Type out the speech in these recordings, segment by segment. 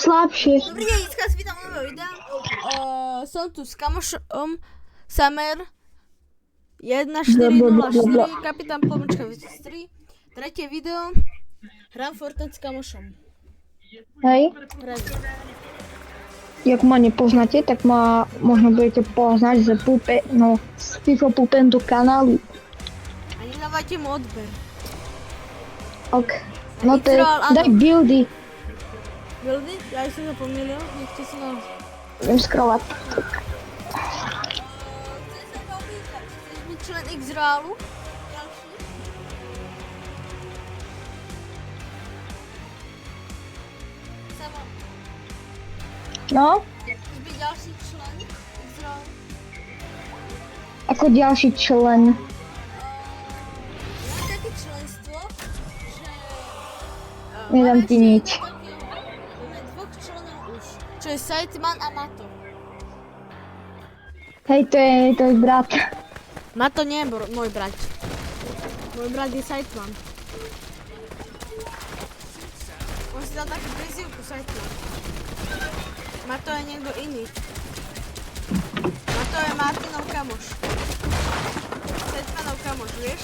slabšie. Dobrý deň, dneska vás vítam u nového videa. Som tu s kamošom Samer 1404, kapitán pomočka 2003. Tretie video. Hrám Fortnite s kamošom. Hej. Ready. Jak ma nepoznáte, tak ma možno budete poznať z FIFA Pupendu kanálu. A nedávajte mu odber. Ok. No to je, daj buildy. Buildy? Ja som to pomýlil, nechce si na... Budem scrollovať. Chceš sa ma opýtať, chceš byť člen X-Realu? Ďalší? Sama, No, chceš byť ďalší člen X-Realu? ako ďalší člen. Mám také členstvo, že... Nedám ti nič. Máme dvoch členov už, čo je Sightman a Mato. Hej, to je brat. Mato nie je môj brat. Môj brat je Sightman. On si dal takú prezývku Sightman. Mato je niekto iný. Mato je Martinov kamoš. Sightmanov kamoš, vieš?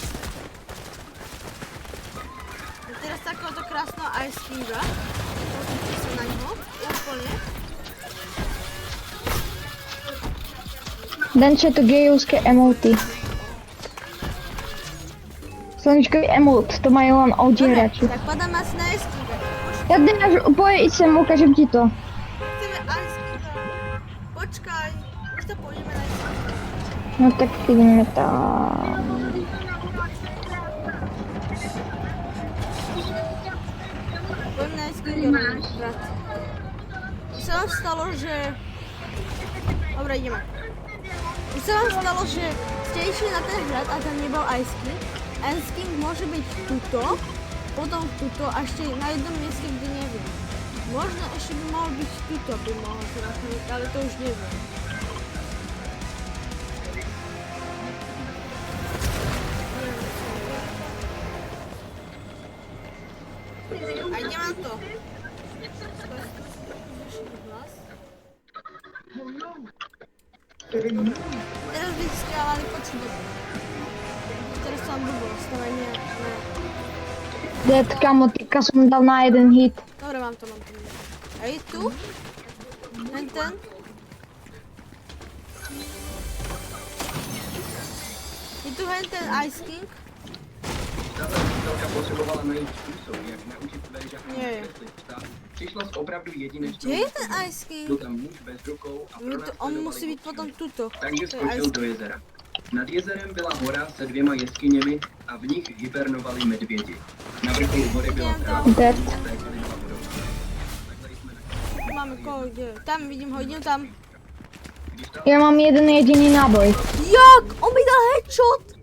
A teraz takéhoto krásneho Ice Kinga. Pozrite sa na ňo, úplne. Denče to gejovské emoty. Slnečkový emot, to majú len OG hráči. Tak padáme asi na Ice Kinga. Ja dáš, íď sem, ukážem ti to. Chceme Ice Kinga. Počkaj, už to pôjdeme na Ice Kinga. No tak ideme tam. Poďme na Ice Kinga, brat. Už sa vám stalo, že... Dobre, ideme. Už sa vám stalo, že ste išli na ten hrad a tam nebol Ice King. Ice King môže byť tuto, potom tuto a ešte na jednom mieste, kde neviem. Možno ešte by mohol byť tuto, by mohol sa nachádzať, ale to už neviem. A ide mám to. Teraz by ste mali počuť dobre. Teraz som blbo, stávaj nie. Dead, kamo, týka som dal na jeden hit. Dobre, mám to. Ej, tu? Ten? Je tu ten Ice King? Potřebovala najít způsob, jak naučit své žáky Nie. kreslit psa. Přišla s opravdu jedinečnou Kde je ten Ice King? Byl tam muž bez rukou a On musí byť potom tuto. takže To je skočil Ice do jezera. Nad jezerem byla hora se 2 jeskyněmi a v nich hibernovali medvědi. Na vrcholu hory byla tráva Dead. a stékaly 2 vodopády. Takhle jsme na Máme koho, kde? Tam vidím ho, idem tam. Ja mám jeden jediný náboj. Jak? On mi dal headshot!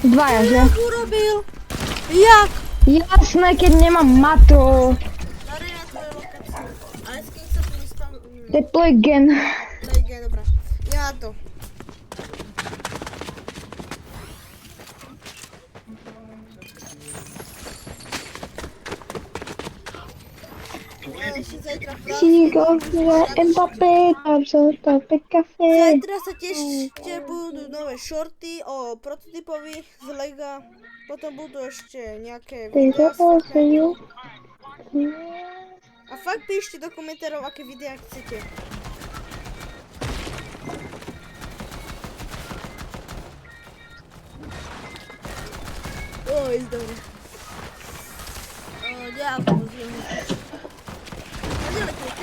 Dvaja, že? Jak urobil? Jak? Jasné, keď nemám matu. Tady na tvoje lokácie. Ice King sa tu nespamuje. Deploy gen. Lege, dobrá. Ja na to. Ešte zajtra Chico, Mbappé, tam sa tape kafe. Zajtra sa tiež budú nové shorty o prototypových z Lega. Potom budú ešte nejaké videá. A fakt píšte do komentárov, aké videá chcete. Jest dobre. Ďakujem.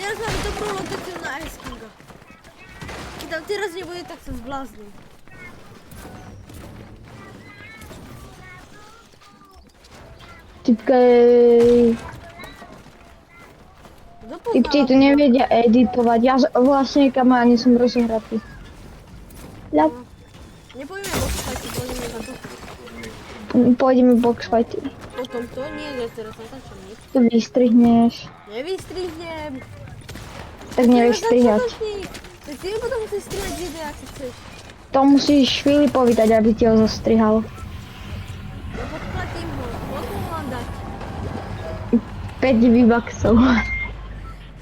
Teraz máme dobrú lokáciu na Ice Kinga. Keď tam teraz nebude, tak sa zblázním. Typci to nevedia editovať. Ja vlastne kam ani som rozohratý. Ľap. Nepojíme boxfighty, pôjdeme na to. Pôjdeme boxfighty. Potom to nie, teraz natáčam nič. To vystrihneš. Nevystrihnem. Tak nevieš strihať. Tak ty mi potom musíš strihať videá, keď chceš. To musíš Filipovi dať, aby ti ho zostrihal. Ja podplatím ho, môžem vám dať. 5 V-Bucksov.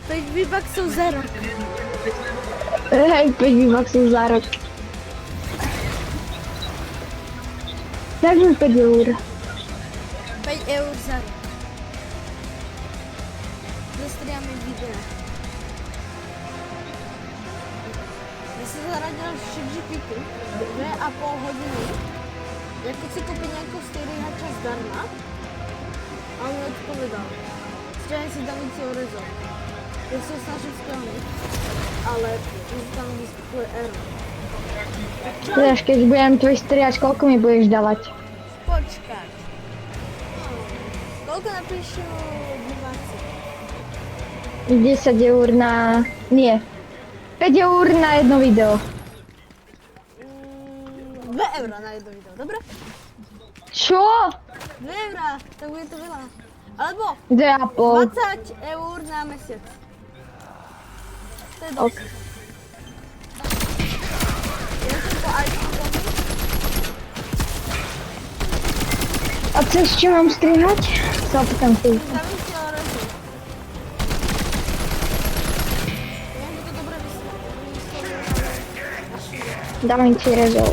5 V-Bucksov za rok. Hej, 5 V-Bucksov za rok. Daj mi 5 eur. 5 eur za rok. Zastriame videa. Ja sa zaradil v ChatGPT 2,5 hodiny. Jako si kúpiť nejakého strihača zdarma. A on mi odpovedal. Stiahni si Davici Orezov. Ja sa snažím stiahnuť, ale mi tam vyskakuje error. Vieš, keď budem tvoj striač, koľko mi budeš dávať? Počkať. Koľko napíšu diváci? 10 eur na... Nie. 5 eur na jedno video. 2 eurá na jedno video, dobre? Čo? 2 eurá, tak bude to veľa. Alebo 2,5. 20 eur na mesiac. To je dosť. Ja som to aj kúpil. A cez čo mám strihať? Sa opýtam si. Davici Orezov. Viem, že to dobre vysvetlím. Dávam ti rezol.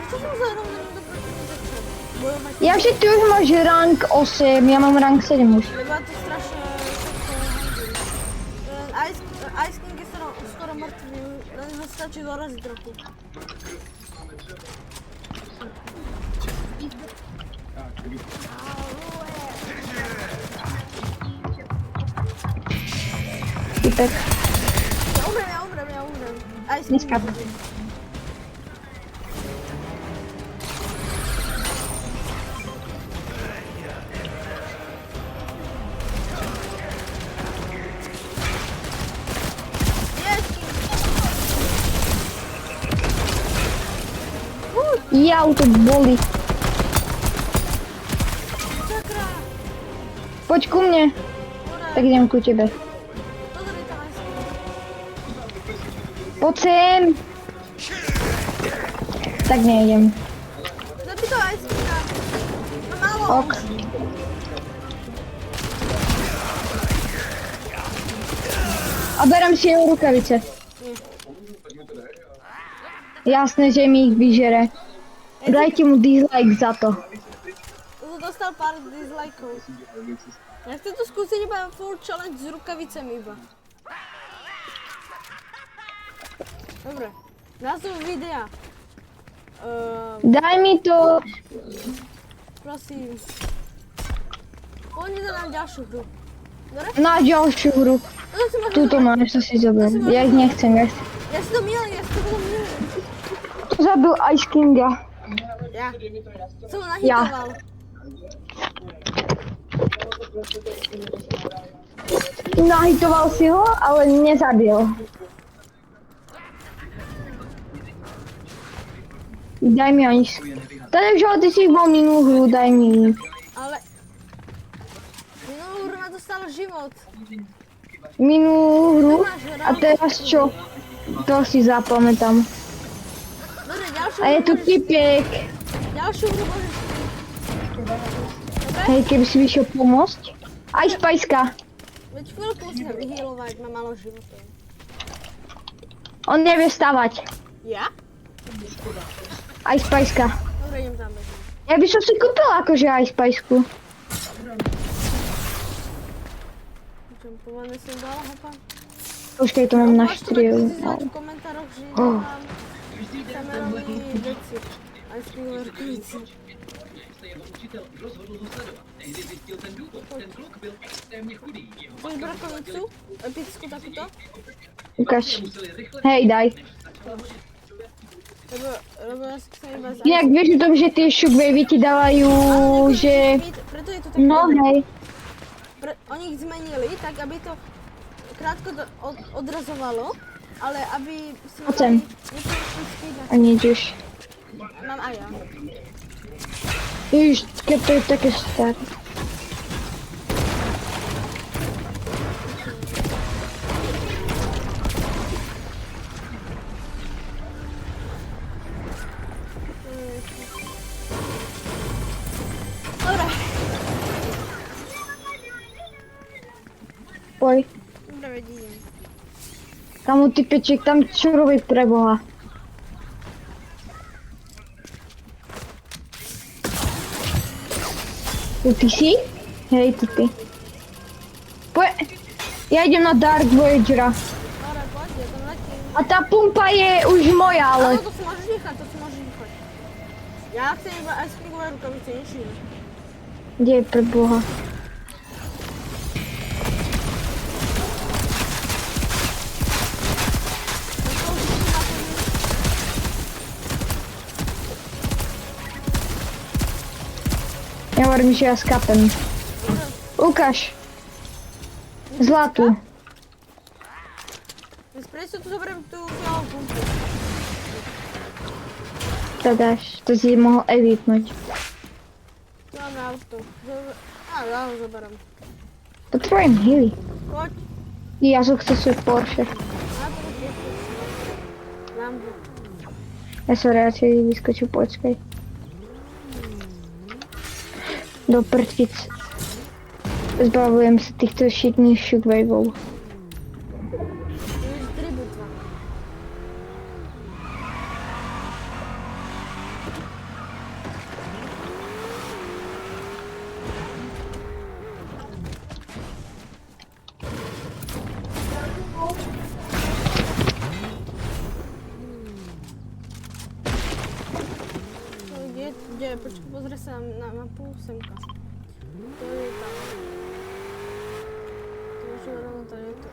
Čo som za rovným dobrotivým začal? Bojovať. Ja že ty už máš rank 8, ja mám rank 7 už. Lebo ja to strašne Ice King je skoro mŕtvý, len ho stačí doraziť trochu. Typek. Ja umrem. Ice King. Neskap. Jau, to boli. Sakra! Poď ku mne. Tak idem ku tebe. Pozri tam Ice King. Poď sem. Tak nejdem. Zabij to Ice Kinga. Má málo. Ok. A berem si jeho rukavice. Jasné, že mi ich vyžere. Dajte mu dislike za to. Už dostal pár dislikeov. Ja chcem to skúsiť iba full challenge s rukavicami iba. Dobre. Názov videa. Daj mi to. Prosím. Poďme na ďalšiu hru. Dobre? Na ďalšiu hru. Toto si môžem Tuto zobrať. máš, to si zober. Ja ich nechcem, ja chcem. Ja si to milím. To zabil Ice Kinga. Ja. Som ho nahitoval. Nahitoval si ho, ale nezabil. Daj mi ani... Takže ty si bol minulú hru, daj mi. Ale... Minulú hru ma dostal život. Minulú hru? A teraz čo? To si zapamätám. Dobre, ďalšiu A je tu môžeš... typek. Ďalšiu hru môžeš... Dobre? Hej, keby si vyšiel pomôcť. Aj Spajska. Veď chvíľku musím vyhealovať, mám málo životov. On nevie stavať. Ja? Aj Spajska. Dobre, idem tam bez. Ja by som si kúpila akože aj Spajsku. Pomané som dala, hopa. Počkej, to mám na Môžete štriu. vyzývať v komentároch, že Oh. mám kamerový veci. Aj s tým rukavici. Učitel rozhodl ho sledovat. Tehdy zjistil ten důvod. Ten kluk byl extrémně chudý. Jeho Chceš brakovicu? Epickú takúto? Ukáž. museli rychle Hej, daj. Lebo ja si chcem iba Inak vieš o tom, že tie shockwave'y ti dávajú, že... Preto je to také No dobré. hej. Oni ich zmenili tak, aby to krátko odrazovalo, ale aby si Poďme. skýdať. A nič už. Mám aj ja. Ježiš, keď to je také staré. Poj. Dobre, vidím. Kamu typeček tam čo robí pre Boha? Tu ty si? Hej, tu ty. Poj. Ja idem na Dark Voyagera. Dobre, poď, ja tam letím. A tá pumpa je už moja, ale... Áno, to si môžeš nechať, to si môžeš nechať. Ja chcem iba aj springové rukavice, nič iné. Kde je pre Boha? Ja hovorím, že ja skapem. Ukáž. Zlatú. Więc prečo tu zoberiem tú fialovú pumpu? To dáš, to si mohol editnúť. Tu máme auto. Ja ho zoberiem. Potrebujem healy. Poď. Ja som chcel svoj Porsche. Na to piechu. Lambu. Ja som radšej vyskočil, počkaj. Do prtic. Zbavujem sa týchto šitných shootwaveov. Tu je 3 butva. Kde? Počkaj, pozri sa na mapu semka. To je tam. To už rovno to je to.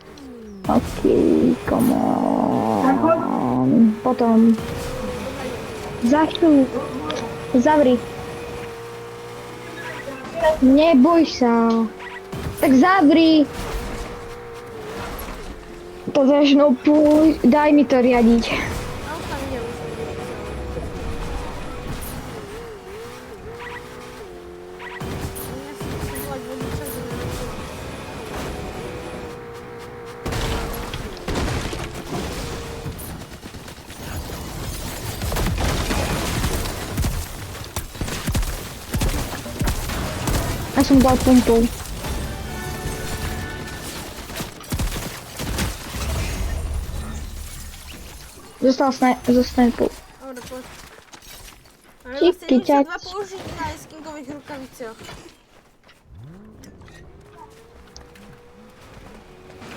OK, come on. Potom. Za chvíľu. Zavri. Neboj sa. Tak zavri. To začnú daj mi to riadiť. A už tam idem. Ja si chcem volať vodiča, že neviem. Ja som dal pumpou. Zostal zo snajpou. Dobre, poď. Ale Díky, vlastne ťač. už sa 2 použiť na skingových rukaviciach.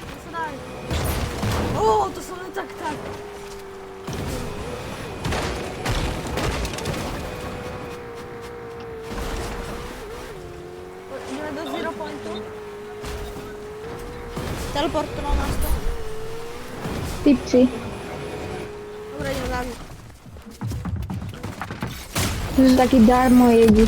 To sa daj. To som len tak. Ideme do zero pointu. Teleportoval nás to. Typci. Dobre, idem za mňa. To sú takí darmo jedi.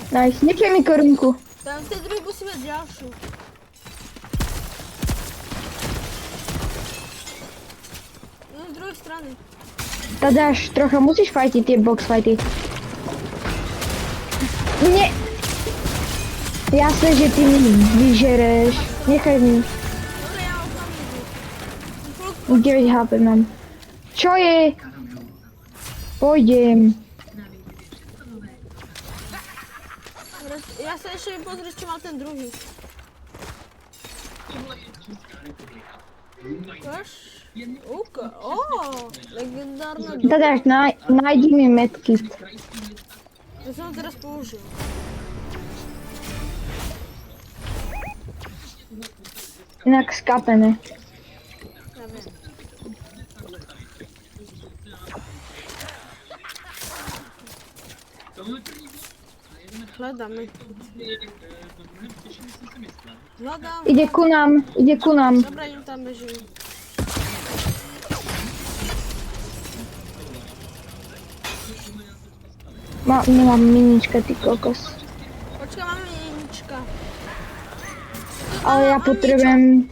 Nice, nechaj mi korunku. Tam v tej druhej musíme ďalšiu. Z druhej strany. Tadáš, trocha musíš fajtiť tie box fighty. Nie. Jasné, že ty mi vyžereš. Nechaj mi. Dobre, ja ho tam idú. 9 HP mám. Čo je? Pôjdem. Dobre, ja sa ešte pozrieť, čo mal ten druhý. Ukáž? Legendárna doba. Tadáš, nájdi mi medkit. To som ho teraz použil. Inak skapené. Ja viem. Hľadáme. Hľadám. Ide ku nám. Dobre, idem tam bežím. Nemám minička, ty kokos. Počkaj, máme jednička. Ale ja potrebujem...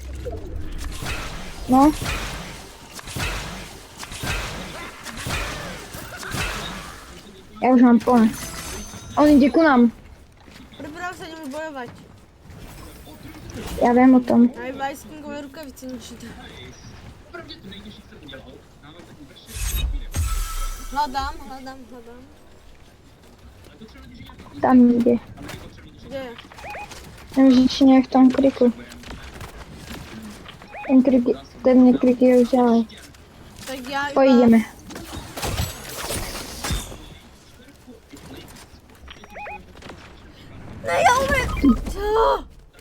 No. Ja už mám plné. On ide ku nám. Priprav sa, ideme bojovať. Ja viem o tom. Aj v Icekingové rukavice ničíte. Hľadám. Tam ide. Kde je? Nevím, že nie je v tom kriku. Ten krik je už ďalej. Tak já iba... Pojdeme. Ne, já umím! Co?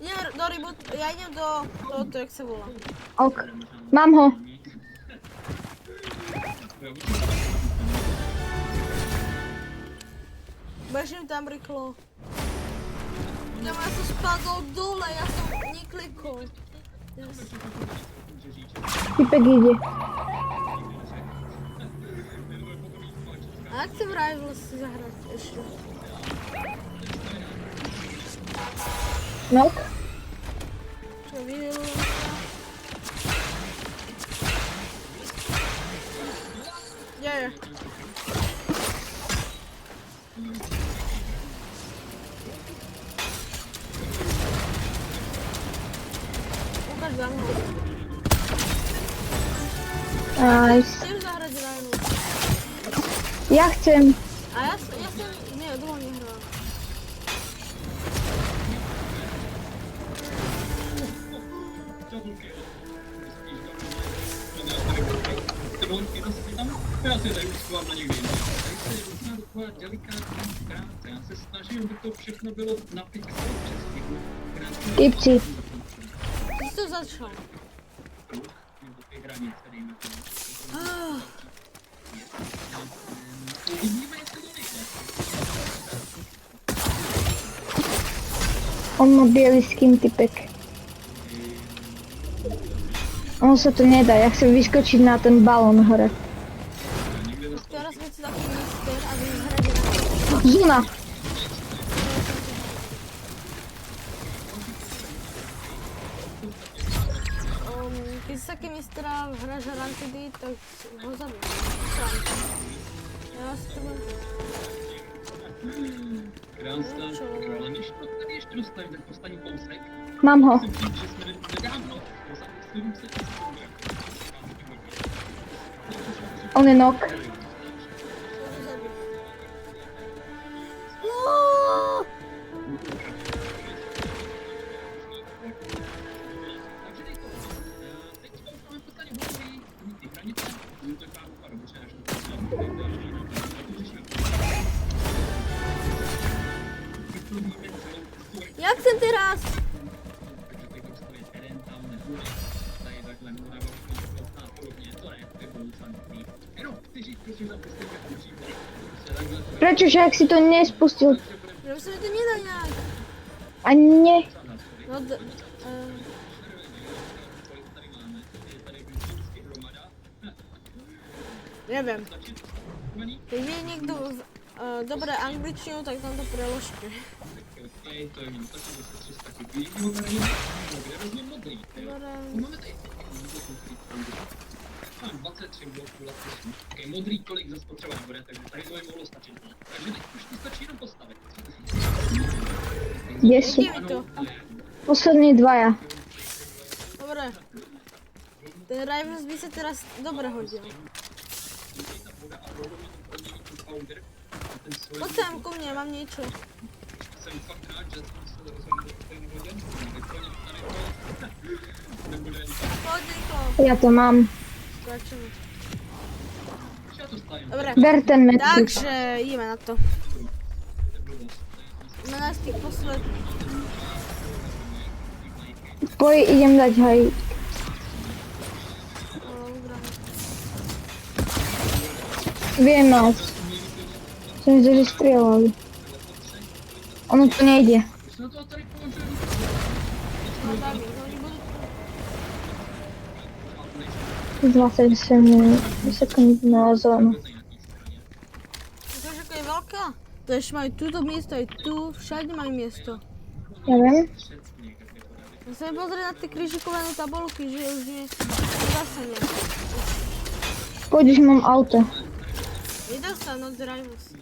Jdem do reboot, já jdem do tohoto, jak se volá. Ok. Mám ho. Bežím tam rýchlo. Ja som spadol dole, ja som neklikol. Yes. Typek ide. A jak chcem Rivals si zahrať ešte? Nok. Čo videl? Kde je? Ukáž za mnou. Nice. Chcem zahrať Rivals. Ja chcem. A ja som... Nie, dlho nehral. Já se tady uschovám na někdy. Tady se je různá taková delikátní práce. Já se snažím, aby to všechno bylo na pixel přesně. Typci. Ty jsi to začal. Nebo ty hranice, dejme tomu. Uvidíme, jestli to nejde. On má bielý skin, typek. On sa to nedá, ja chcem vyskočiť na ten balón hore. Teraz keď si taký mister a vy hráte na... Zuna. Keď si taký mister a hráš rankedy, tak ho zabijem. Ja si to budem... Krásná, ale než to tady ještě dostaneme, tak postaním kousek. Mám ho. Musím říct, že jsme nedávno, zamyslím se, On je nok. Jak jsem teraz? Prečo však si to nespustil? Že se mi to nedá nějak. Ani nie. No nevím. Keď je někdo dobré angličtinu, tak tam to preložte. To je jenom taky zase 300 kubí. Kde vezme modrý? Máme tady. Mám 23 bloků lacisu. Okay, modrý kolik zase potřeba nebude, takže tady to by mohlo stačit. Takže teď už ti stačí jenom postavit. Kde sú? Dej mi to. Poslední dvaja. Dobre. Ten Rivals by sa teraz dobre hodil. Poď sem ku mne, mám niečo. Jsem fakt rád, že jsme se rozhodli do té nehodě. Nebude jen tak. Poď rýchlo. Ja to mám. Začneme. Já to stavím. Dobre. Ber ten medkit. Takže ideme na to. Ideme na tých posled. Poj, idem dať haj. Viem nás. Som myslel, že strieľali. Ono to nejde. Už na to tady položil. Z 27 sekúnd na zónu. Ukáž, ako je veľká? To ešte majú túto miesto, aj tu, všade majú miesto. Ja viem. Ja sa mi pozrieť na tie krížikované tabulky, že už nie zase nie. Poď, už mám auto. Vydal sa Not the Rivals.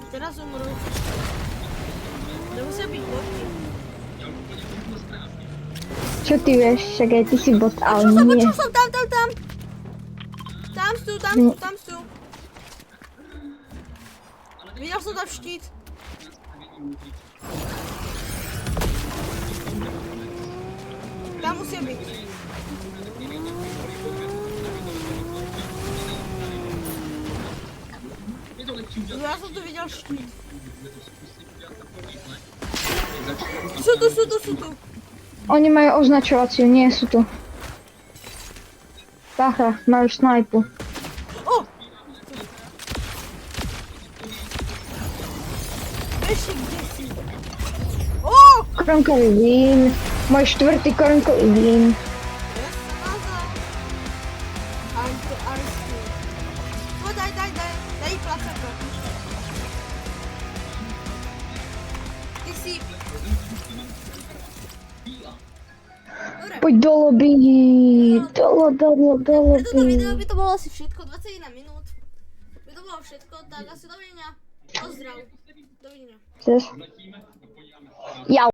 Teraz umrú. To musia byť boty. Já úplně všechno správně. Čo ty vieš, však aj ty si bot, ale nie. Počul som, tam. Tam sú. Videl som tam štít. Tam musia byť. Ja som tu videl štít. Sú tu. Oni majú označovaciu, nie sú tu. Bacha, majú snajpu. O! Ešte kde si? O! Koronkový vín. Môj štvrtý koronkový vín. Ja sa nazal. Anti-ice. No daj placaka. Ty si... Dobre. Poď do lobby. Do Toto lobby. video by to bolo asi všetko, 21 minút. By to bolo všetko, tak asi dovidenia. Pozdrav. Dovidenia. Chceš? Ja.